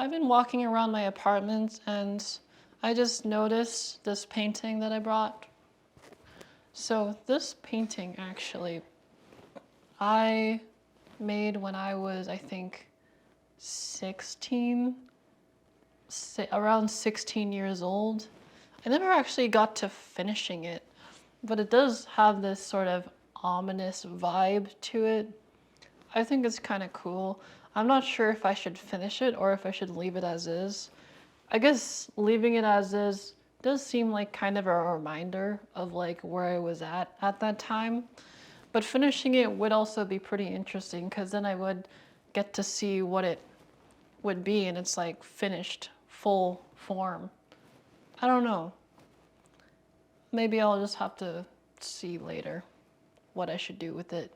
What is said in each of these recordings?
I've been walking around my apartment and I just noticed this painting that I brought. So this painting actually, I made when I was, I think, 16, around 16 years old. I never actually got to finishing it, but it does have this sort of ominous vibe to it. I think it's kind of cool. I'm not sure if I should finish it or if I should leave it as is. I guess leaving it as is does seem like kind of a reminder of like where I was at that time. But finishing it would also be pretty interesting because then I would get to see what it would be in its like finished full form. I don't know. Maybe I'll just have to see later what I should do with it.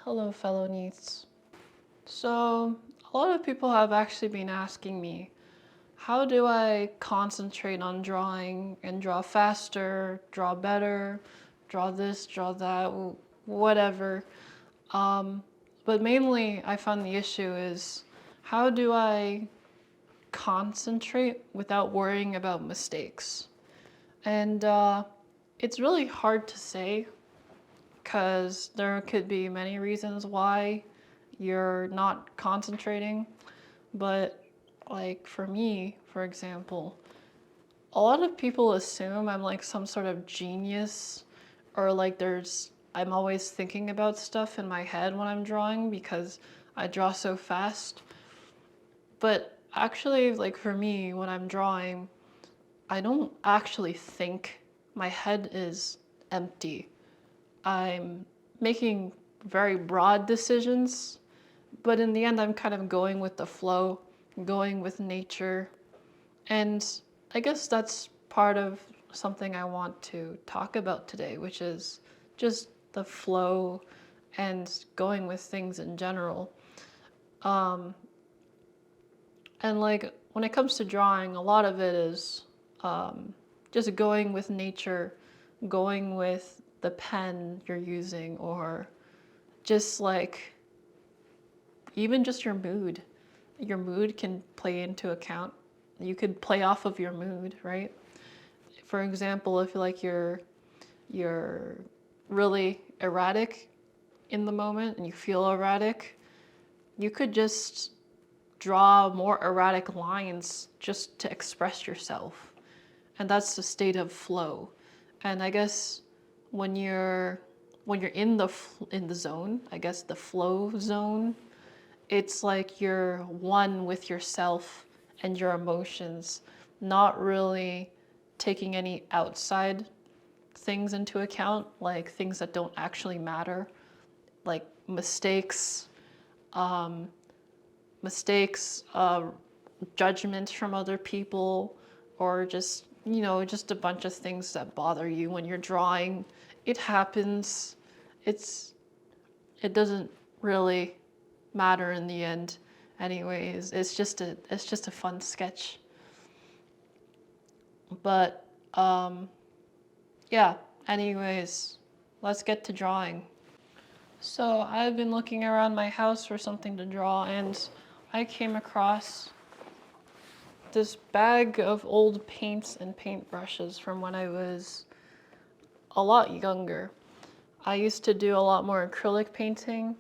Hello, fellow Neats. So, a lot of people have actually been asking me, how do I concentrate on drawing and draw faster, draw better, draw this, draw that, whatever. But mainly, I found the issue is, how do I concentrate without worrying about mistakes? And it's really hard to say because there could be many reasons why you're not concentrating. But like for me, for example, a lot of people assume I'm like some sort of genius or like I'm always thinking about stuff in my head when I'm drawing because I draw so fast. But actually, like for me, when I'm drawing, I don't actually think. My head is empty. I'm making very broad decisions, but in the end, I'm kind of going with the flow, going with nature. And I guess that's part of something I want to talk about today, which is just the flow and going with things in general. And like when it comes to drawing, a lot of it is just going with nature, going with the pen you're using, or just like even just your mood. Your mood can play into account. You could play off of your mood, right? For example, if like you're really erratic in the moment and you feel erratic, you could just draw more erratic lines just to express yourself. And that's the state of flow. And I guess when you're in the zone, I guess the flow zone, it's like you're one with yourself and your emotions, not really taking any outside things into account, like things that don't actually matter, like mistakes, judgment from other people, or just, just a bunch of things that bother you when you're drawing. It happens. It doesn't really matter in the end anyways. It's just a fun sketch. But yeah, anyways, let's get to drawing. So I've been looking around my house for something to draw, and I came across this bag of old paints and paintbrushes from when I was a lot younger. I used to do a lot more acrylic painting,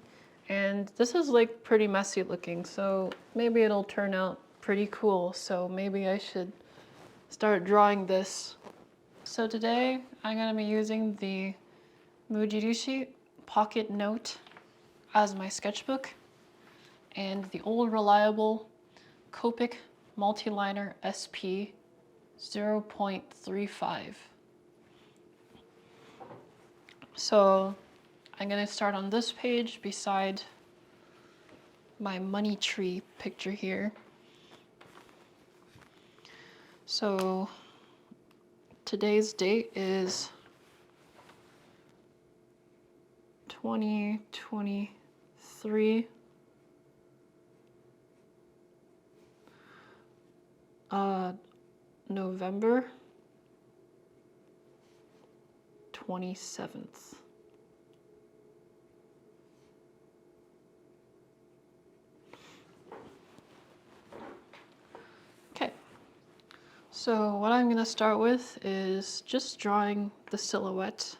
and this is like pretty messy looking, so maybe it'll turn out pretty cool. So maybe I should start drawing this. So today I'm gonna be using the Mujirishi Pocket Note as my sketchbook, and the old reliable Copic Multiliner SP 0.35. So I'm gonna start on this page beside my money tree picture here. So today's date is 2023. November 27th. So what I'm going to start with is just drawing the silhouette.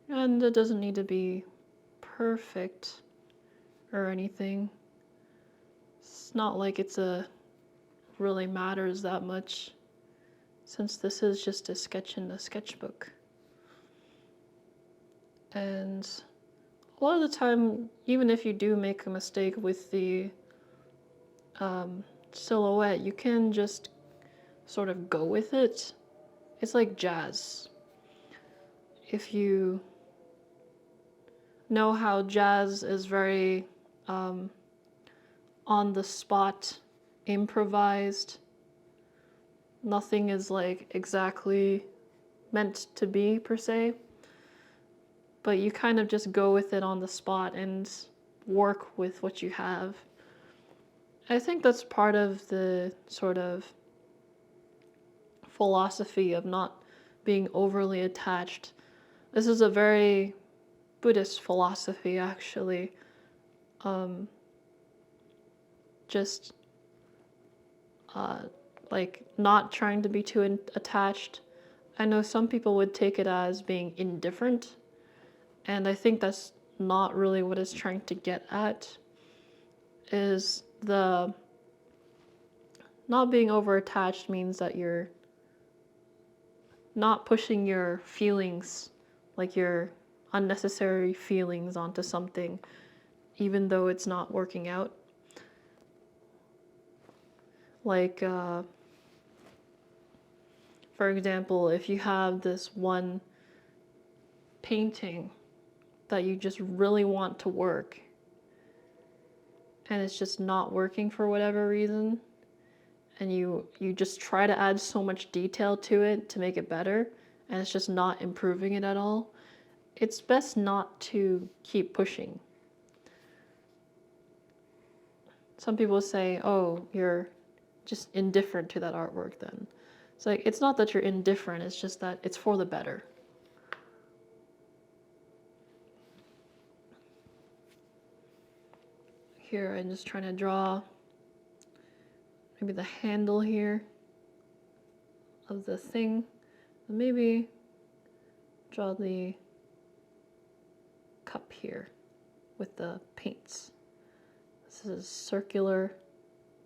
And it doesn't need to be perfect or anything. It's not like really matters that much, since this is just a sketch in a sketchbook. And a lot of the time, even if you do make a mistake with the silhouette, you can just sort of go with it. It's like jazz. If you know how jazz is very on the spot, improvised, nothing is like exactly meant to be per se, but you kind of just go with it on the spot and work with what you have. I think that's part of the sort of philosophy of not being overly attached. This is a very Buddhist philosophy, actually. Just like not trying to be too attached. I know some people would take it as being indifferent, and I think that's not really what it's trying to get at. Is the not being over attached means that you're not pushing your feelings, like your unnecessary feelings, onto something, even though it's not working out. Like, for example, if you have this one painting that you just really want to work, and it's just not working for whatever reason, and you just try to add so much detail to it to make it better, and it's just not improving it at all, it's best not to keep pushing. Some people say, oh, you're just indifferent to that artwork then. It's like, it's not that you're indifferent, it's just that it's for the better. Here, I'm just trying to draw maybe the handle here of the thing. And maybe draw the cup here with the paints. This is a circular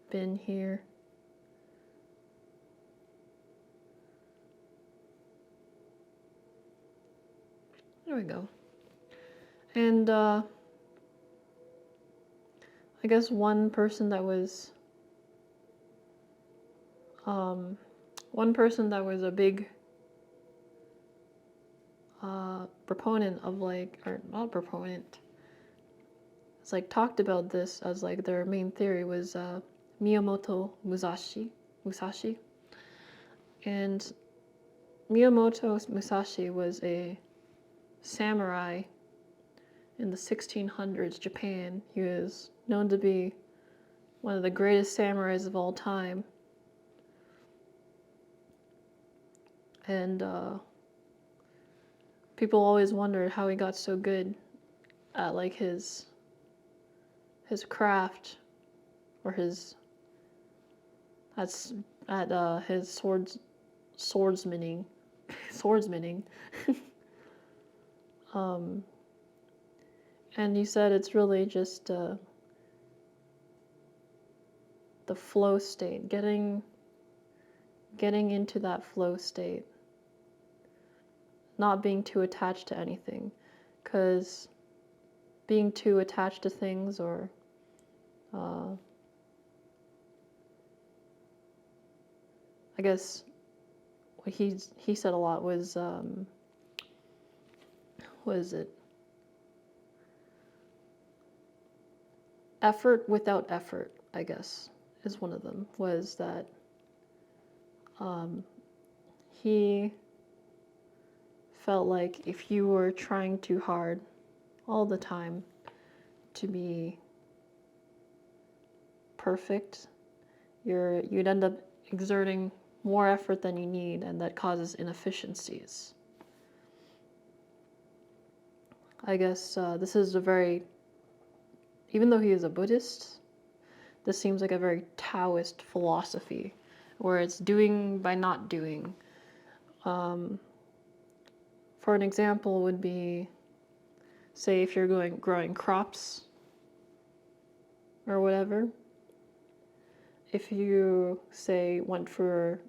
bin here. There we go. And I guess one person that was a big proponent of, like, or not proponent, it's like talked about this as like their main theory, was Miyamoto Musashi. And Miyamoto Musashi was a samurai in the 1600s Japan. He was known to be one of the greatest samurais of all time. And people always wondered how he got so good at like his craft, or his swordsmaning. And he said it's really just the flow state, getting into that flow state, not being too attached to anything, because being too attached to things, or I guess what he said a lot was, what is it? Effort without effort, I guess, is one of them. Was that he felt like if you were trying too hard all the time to be perfect, you'd end up exerting more effort than you need, and that causes inefficiencies. I guess this is a very, even though he is a Buddhist, this seems like a very Taoist philosophy, where it's doing by not doing. For an example would be, say if you're growing crops or whatever, if you say went for,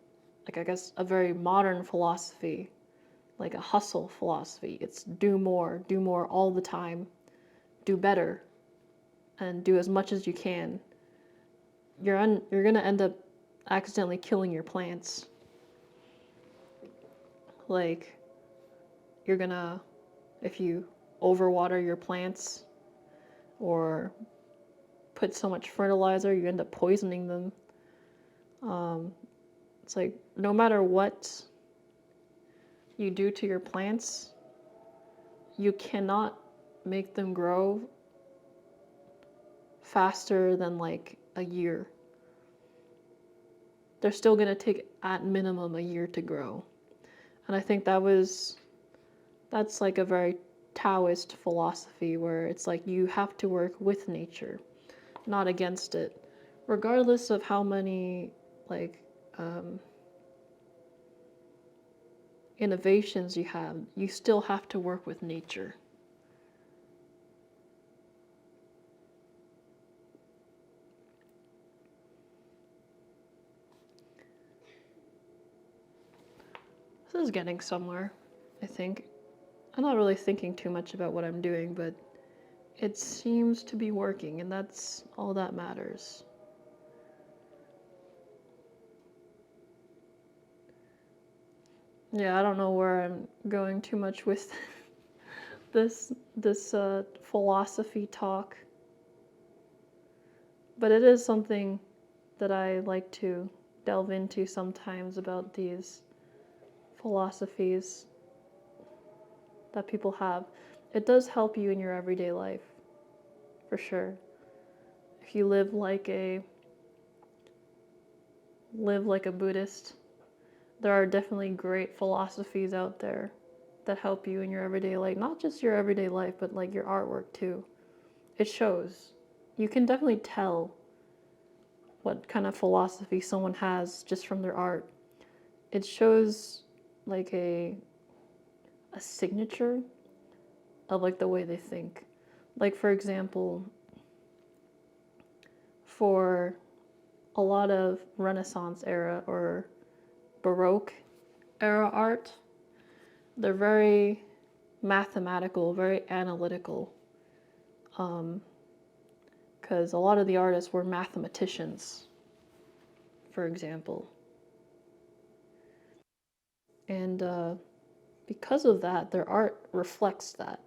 like, I guess a very modern philosophy, like a hustle philosophy, it's do more all the time, do better, and do as much as you can, you're gonna end up accidentally killing your plants. Like, you're gonna, if you overwater your plants or put so much fertilizer, you end up poisoning them. It's like, no matter what you do to your plants, you cannot make them grow faster than like a year. They're still going to take at minimum a year to grow. And I think that's like a very Taoist philosophy, where it's like you have to work with nature, not against it. Regardless of how many like innovations you have, you still have to work with nature. This is getting somewhere, I think. I'm not really thinking too much about what I'm doing, but it seems to be working, and that's all that matters. Yeah, I don't know where I'm going too much with this philosophy talk, but it is something that I like to delve into sometimes, about these philosophies that people have. It does help you in your everyday life, for sure. If you live like a Buddhist, there are definitely great philosophies out there that help you in your everyday life. Not just your everyday life, but like your artwork too. It shows. You can definitely tell what kind of philosophy someone has just from their art. It shows like a signature of like the way they think. Like, for example, for a lot of Renaissance era or Baroque era art, they're very mathematical, very analytical, because a lot of the artists were mathematicians, for example. And because of that, their art reflects that.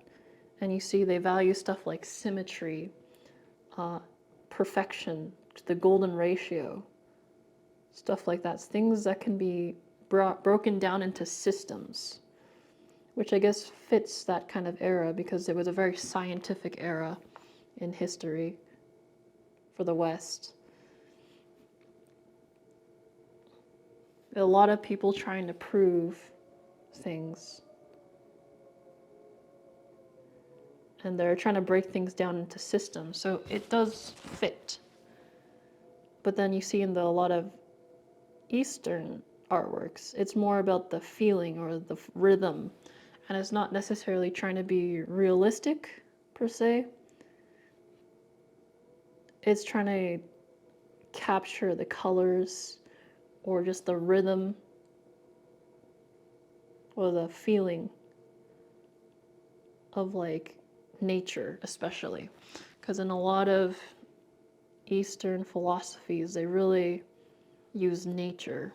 And you see they value stuff like symmetry, perfection, the golden ratio, stuff like that. Things that can be broken down into systems, which I guess fits that kind of era, because it was a very scientific era in history for the West. A lot of people trying to prove things, and they're trying to break things down into systems, so it does fit. But then you see in a lot of Eastern artworks, it's more about the feeling or the rhythm, and it's not necessarily trying to be realistic per se. It's trying to capture the colors or just the rhythm or the feeling of like nature, especially, because in a lot of Eastern philosophies, they really use nature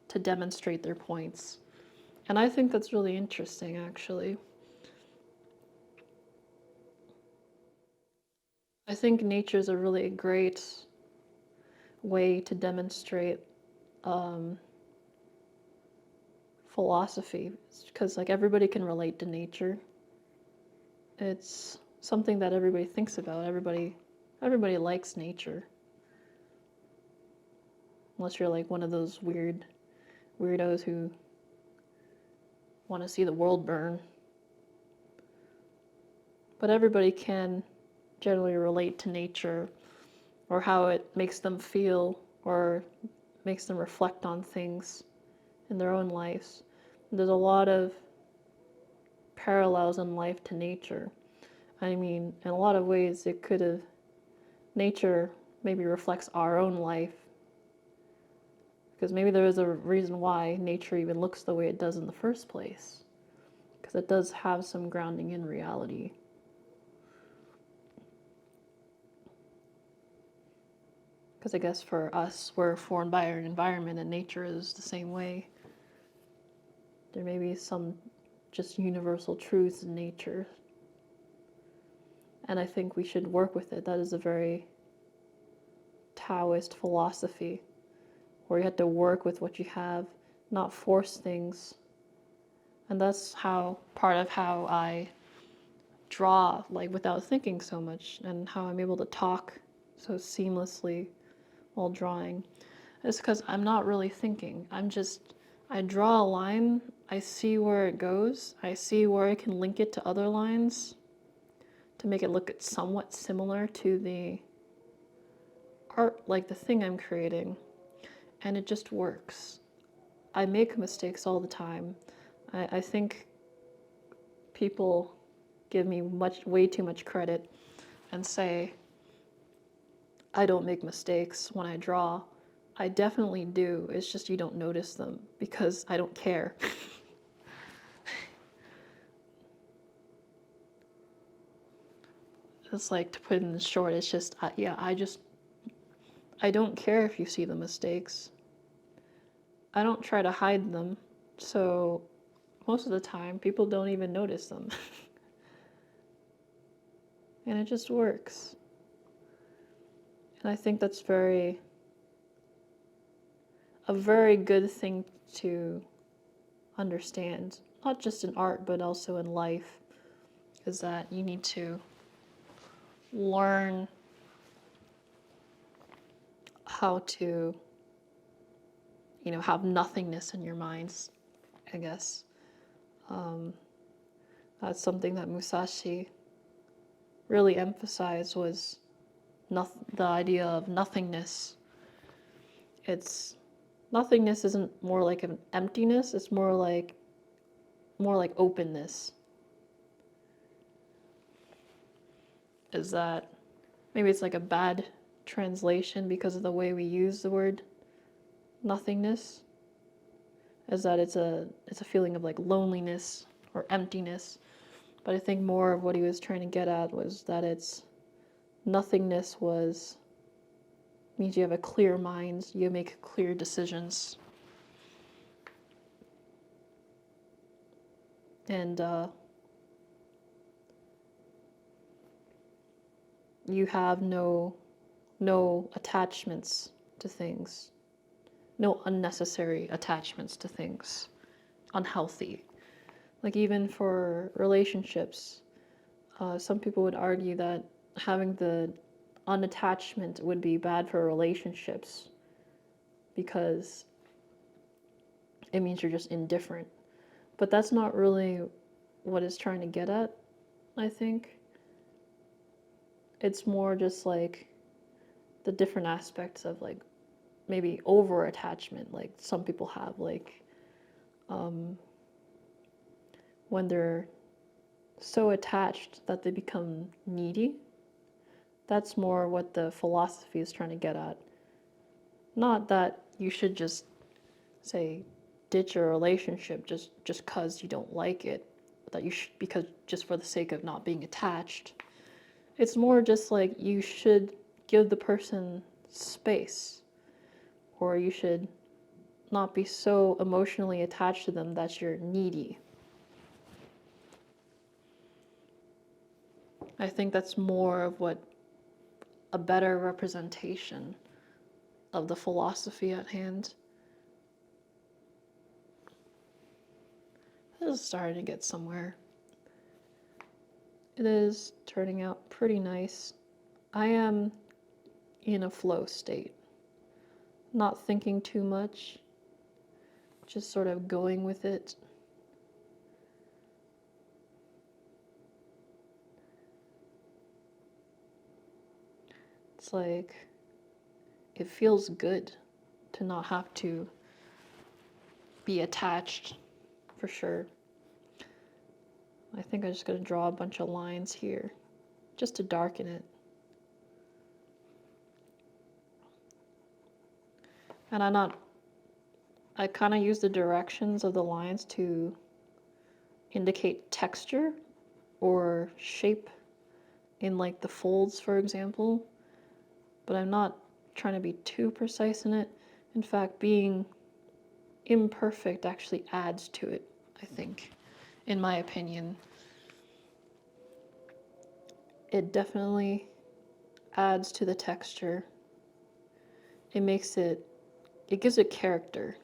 to demonstrate their points. And I think that's really interesting, actually. I think nature is a really great way to demonstrate philosophy, because like everybody can relate to nature. It's something that everybody thinks about. Everybody likes nature, unless you're like one of those weirdos who want to see the world burn. But everybody can generally relate to nature, or how it makes them feel, or makes them reflect on things in their own lives. There's a lot of parallels in life to nature. I mean, in a lot of ways, it could have, nature maybe reflects our own life, because maybe there is a reason why nature even looks the way it does in the first place, because it does have some grounding in reality. Because I guess for us, we're formed by our environment, and nature is the same way. There may be some just universal truths in nature, and I think we should work with it. That is a very Taoist philosophy, where you have to work with what you have, not force things. And that's how part of how I draw, like without thinking so much, and how I'm able to talk so seamlessly while drawing. It's because I'm not really thinking. I draw a line, I see where it goes, I see where I can link it to other lines to make it look somewhat similar to the art, like the thing I'm creating, and it just works. I make mistakes all the time. I think people give me way too much credit and say I don't make mistakes when I draw. I definitely do. It's just you don't notice them because I don't care. It's like, to put it in short, it's just, I don't care if you see the mistakes. I don't try to hide them, so most of the time people don't even notice them. And it just works. And I think that's a very good thing to understand, not just in art, but also in life, is that you need to learn how to, have nothingness in your minds, I guess. That's something that Musashi really emphasized, was the idea of nothingness. Nothingness isn't more like an emptiness, it's more like openness. Is that maybe it's like a bad translation because of the way we use the word nothingness, is that it's a feeling of like loneliness or emptiness. But I think more of what he was trying to get at was that nothingness means you have a clear mind, you make clear decisions. And you have no attachments to things, no unnecessary attachments to things, unhealthy. Like even for relationships, some people would argue that having the unattachment would be bad for relationships because it means you're just indifferent. But that's not really what it's trying to get at, I think. It's more just like the different aspects of like maybe over attachment, like some people have, like when they're so attached that they become needy. That's more what the philosophy is trying to get at. Not that you should just say ditch a relationship just because you don't like it, that you should, because just for the sake of not being attached. It's more just like you should give the person space, or you should not be so emotionally attached to them that you're needy. I think that's more of what a better representation of the philosophy at hand. This is starting to get somewhere. It is turning out pretty nice. I am in a flow state, not thinking too much, just sort of going with it. It's like, it feels good. to not have to be attached, for sure. I think I'm just going to draw a bunch of lines here just to darken it. And I kind of use the directions of the lines to indicate texture or shape in like the folds, for example. But I'm not trying to be too precise in it. In fact, being imperfect actually adds to it, I think, in my opinion. It definitely adds to the texture. It gives it character,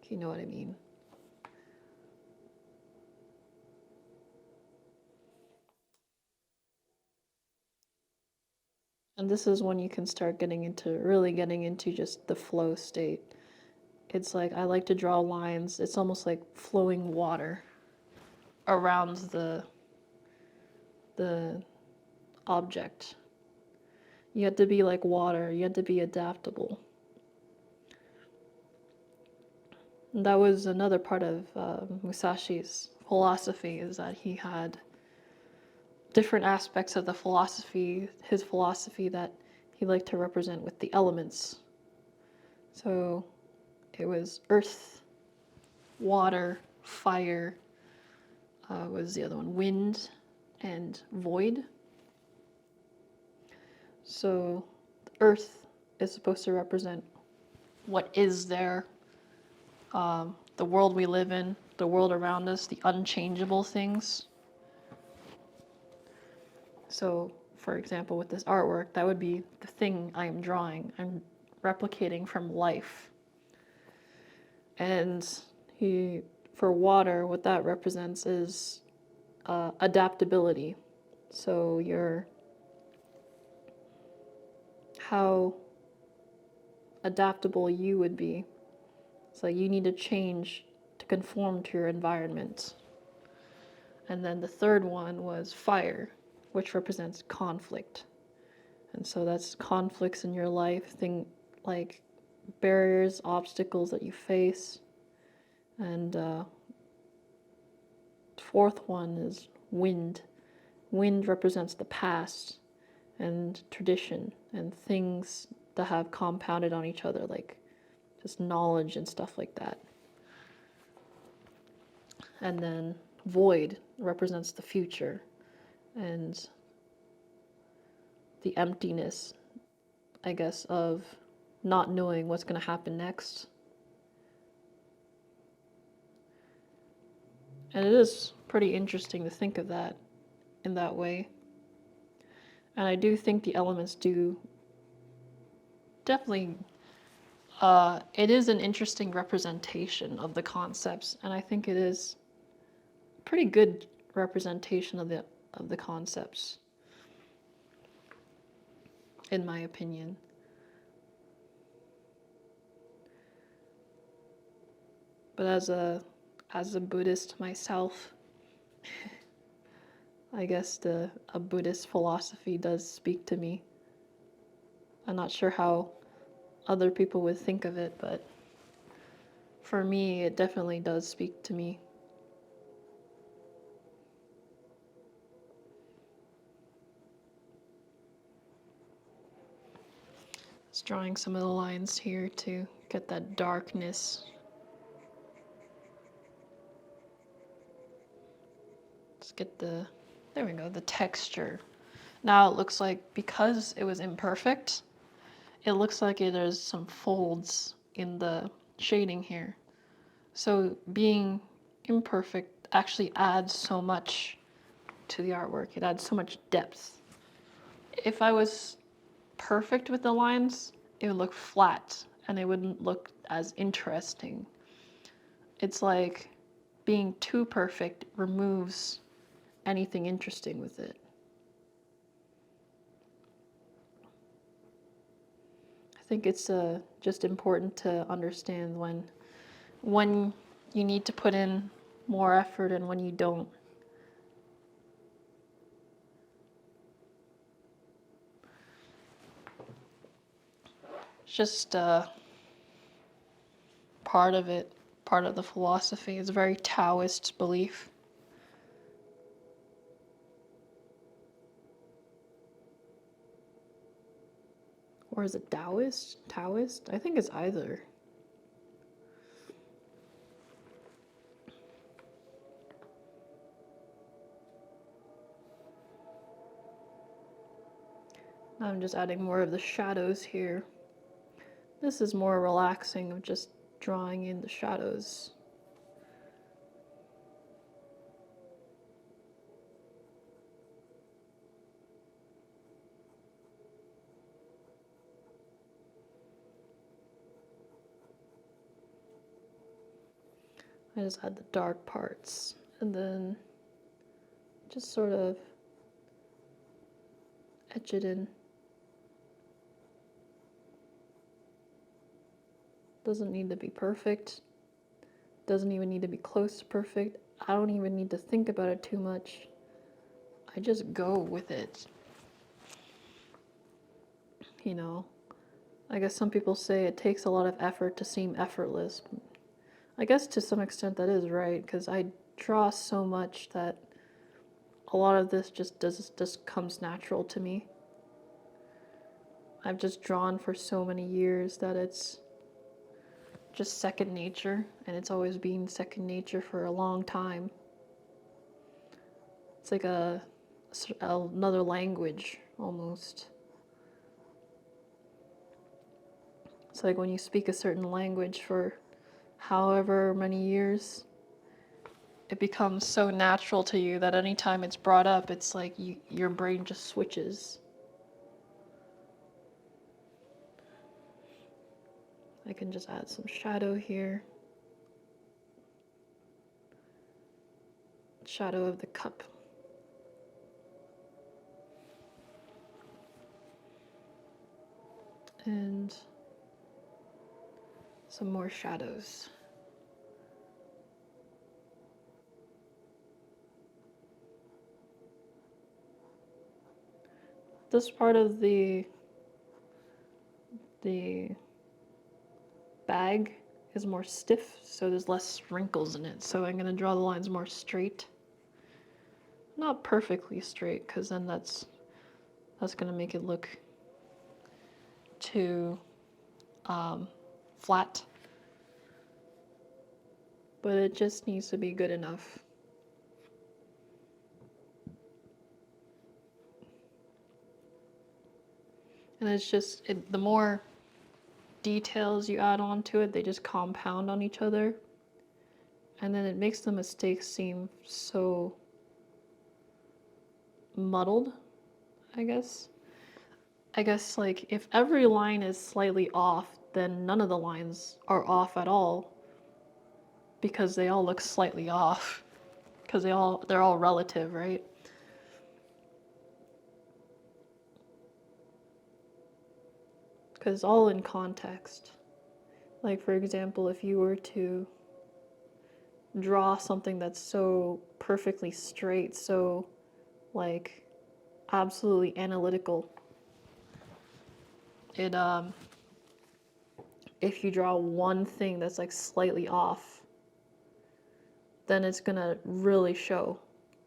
if you know what I mean. And this is when you can start really getting into just the flow state. It's like, I like to draw lines. It's almost like flowing water around the object. You have to be like water. You have to be adaptable. And that was another part of Musashi's philosophy, is that he had different aspects of his philosophy that he liked to represent with the elements. So it was earth, water, fire, what was the other one? Wind and void. So earth is supposed to represent what is there, the world we live in, the world around us, the unchangeable things. So, for example, with this artwork, that would be the thing I am drawing. I'm replicating from life. And for water, what that represents is adaptability. So how adaptable you would be. So you need to change to conform to your environment. And then the third one was fire, which represents conflict. And so that's conflicts in your life, like barriers, obstacles that you face. And fourth one is wind. Wind represents the past and tradition and things that have compounded on each other, like just knowledge and stuff like that. And then void represents the future and the emptiness, I guess, of not knowing what's going to happen next. And it is pretty interesting to think of that in that way. And I do think the elements do definitely, it is an interesting representation of the concepts, and I think it is a pretty good representation of the concepts, in my opinion. But as a Buddhist myself, I guess a Buddhist philosophy does speak to me. I'm not sure how other people would think of it, but for me, it definitely does speak to me. Just drawing some of the lines here to get that darkness. Let's get there we go, the texture. Now it looks like, because it was imperfect, it looks like there's some folds in the shading here. So being imperfect actually adds so much to the artwork. It adds so much depth. If I was perfect with the lines, it would look flat and it wouldn't look as interesting. It's like being too perfect removes anything interesting with it. I think it's just important to understand when you need to put in more effort and when you don't. just part of it, part of the philosophy. It's a very Taoist belief. Or is it Taoist? Taoist? I think it's either. I'm just adding more of the shadows here. This is more relaxing of just drawing in the shadows. I just add the dark parts and then just sort of etch it in. Doesn't need to be perfect. Doesn't even need to be close to perfect. I don't even need to think about it too much. I just go with it. You know, I guess some people say it takes a lot of effort to seem effortless. I guess to some extent that is right, because I draw so much that a lot of this just comes natural to me. I've just drawn for so many years that it's just second nature, and it's always been second nature for a long time. It's like another language almost. It's like when you speak a certain language for however many years, it becomes so natural to you that anytime it's brought up, it's like your brain just switches. I can just add some shadow here. Shadow of the cup. And some more shadows. This part of the bag is more stiff, so there's less wrinkles in it. So I'm going to draw the lines more straight. Not perfectly straight, because then that's going to make it look too flat. But it just needs to be good enough. And it's just, the more details you add on to it, they just compound on each other. And then it makes the mistakes seem so muddled, I guess. I guess, like, if every line is slightly off, then none of the lines are off at all, because they all look slightly off, because they're all relative, right? Because it's all in context. Like, for example, if you were to draw something that's so perfectly straight, so, like, absolutely analytical, it, if you draw one thing that's, like, slightly off, then it's gonna really show,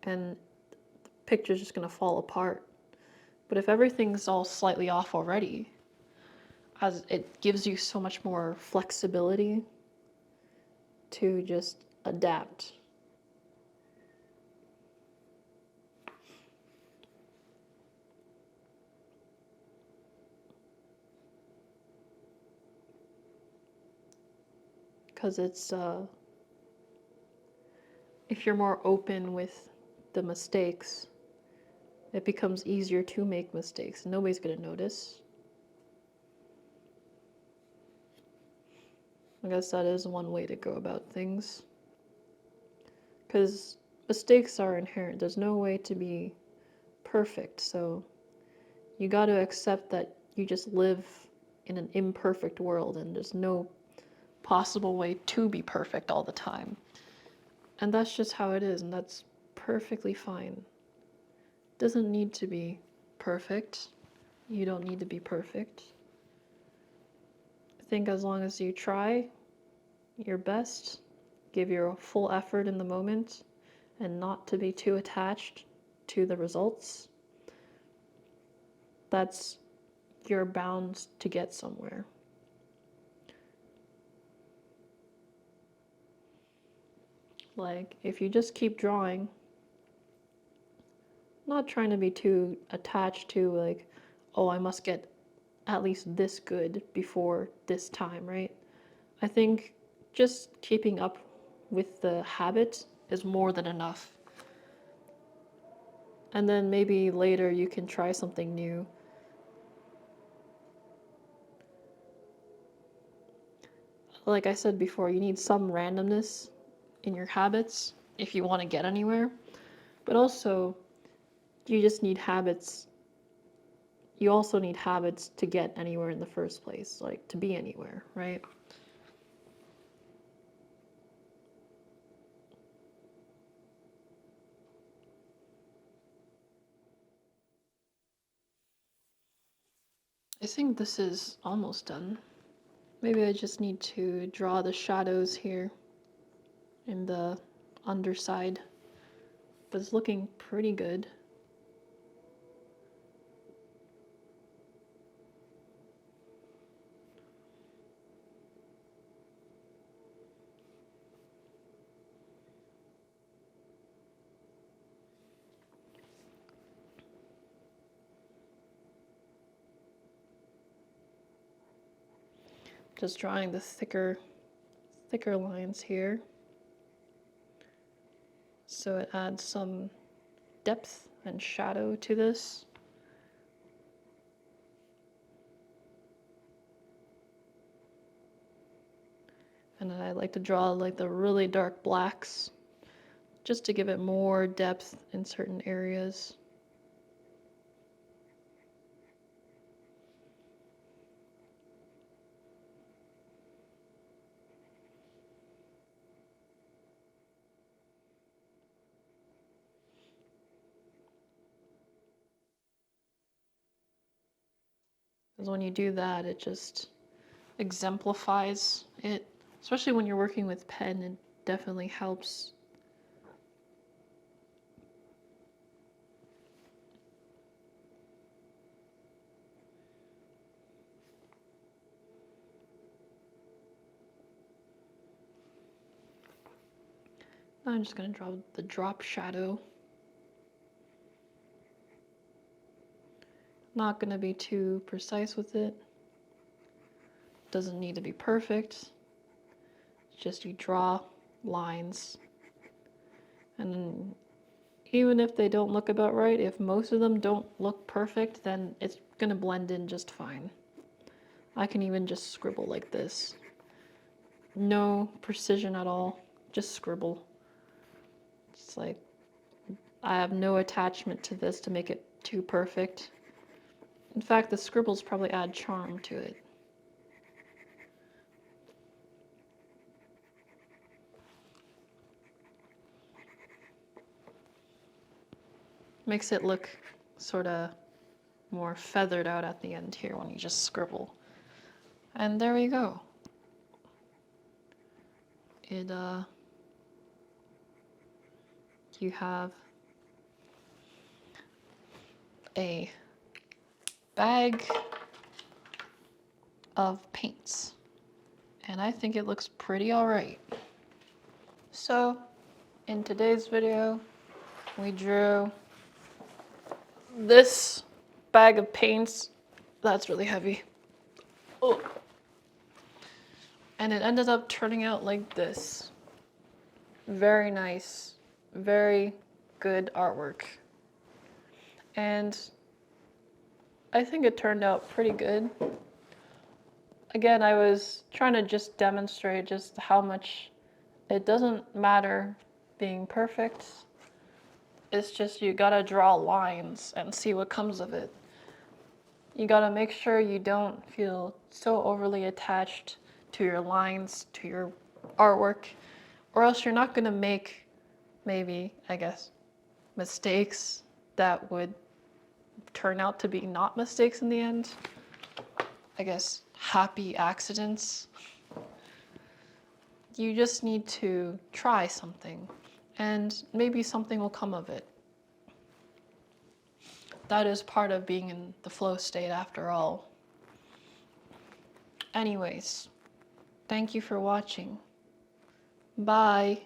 and the picture's just gonna fall apart. But if everything's all slightly off already, as it gives you so much more flexibility to just adapt. Because it's, if you're more open with the mistakes, it becomes easier to make mistakes. Nobody's gonna notice. I guess that is one way to go about things. Because mistakes are inherent. There's no way to be perfect. So you got to accept that you just live in an imperfect world and there's no possible way to be perfect all the time. And that's just how it is, and that's perfectly fine. It doesn't need to be perfect. You don't need to be perfect. think as long as you try your best, give your full effort in the moment, and not to be too attached to the results, that's you're bound to get somewhere. Like, if you just keep drawing, not trying to be too attached to, like, oh, I must get at least this good before this time, right? I think just keeping up with the habit is more than enough. And then maybe later you can try something new. Like I said before, you need some randomness in your habits if you want to get anywhere. But also, you just need habits. You also need habits to get anywhere in the first place, like to be anywhere, right? I think this is almost done. Maybe I just need to draw the shadows here in the underside, but it's looking pretty good. Just drawing the thicker lines here, so it adds some depth and shadow to this. And then I like to draw like the really dark blacks just to give it more depth in certain areas. Because when you do that, it just exemplifies it. Especially when you're working with pen, it definitely helps. Now I'm just going to draw the drop shadow. Not going to be too precise with it. Doesn't need to be perfect. Just you draw lines. And then even if they don't look about right, if most of them don't look perfect, then it's going to blend in just fine. I can even just scribble like this. No precision at all, just scribble. It's like, I have no attachment to this to make it too perfect. In fact, the scribbles probably add charm to it. Makes it look sort of more feathered out at the end here when you just scribble. And there we go. You have a bag of paints, and I think it looks pretty alright. So, in today's video, we drew this bag of paints. That's really heavy. Oh. And it ended up turning out like this. Very nice, very good artwork. And I think it turned out pretty good. Again, I was trying to just demonstrate just how much it doesn't matter being perfect. It's just you gotta draw lines and see what comes of it. You gotta make sure you don't feel so overly attached to your lines, to your artwork, or else you're not gonna make, maybe, I guess, mistakes that would turn out to be not mistakes in the end. I guess, happy accidents. You just need to try something, and maybe something will come of it. That is part of being in the flow state after all. Anyways, thank you for watching. Bye.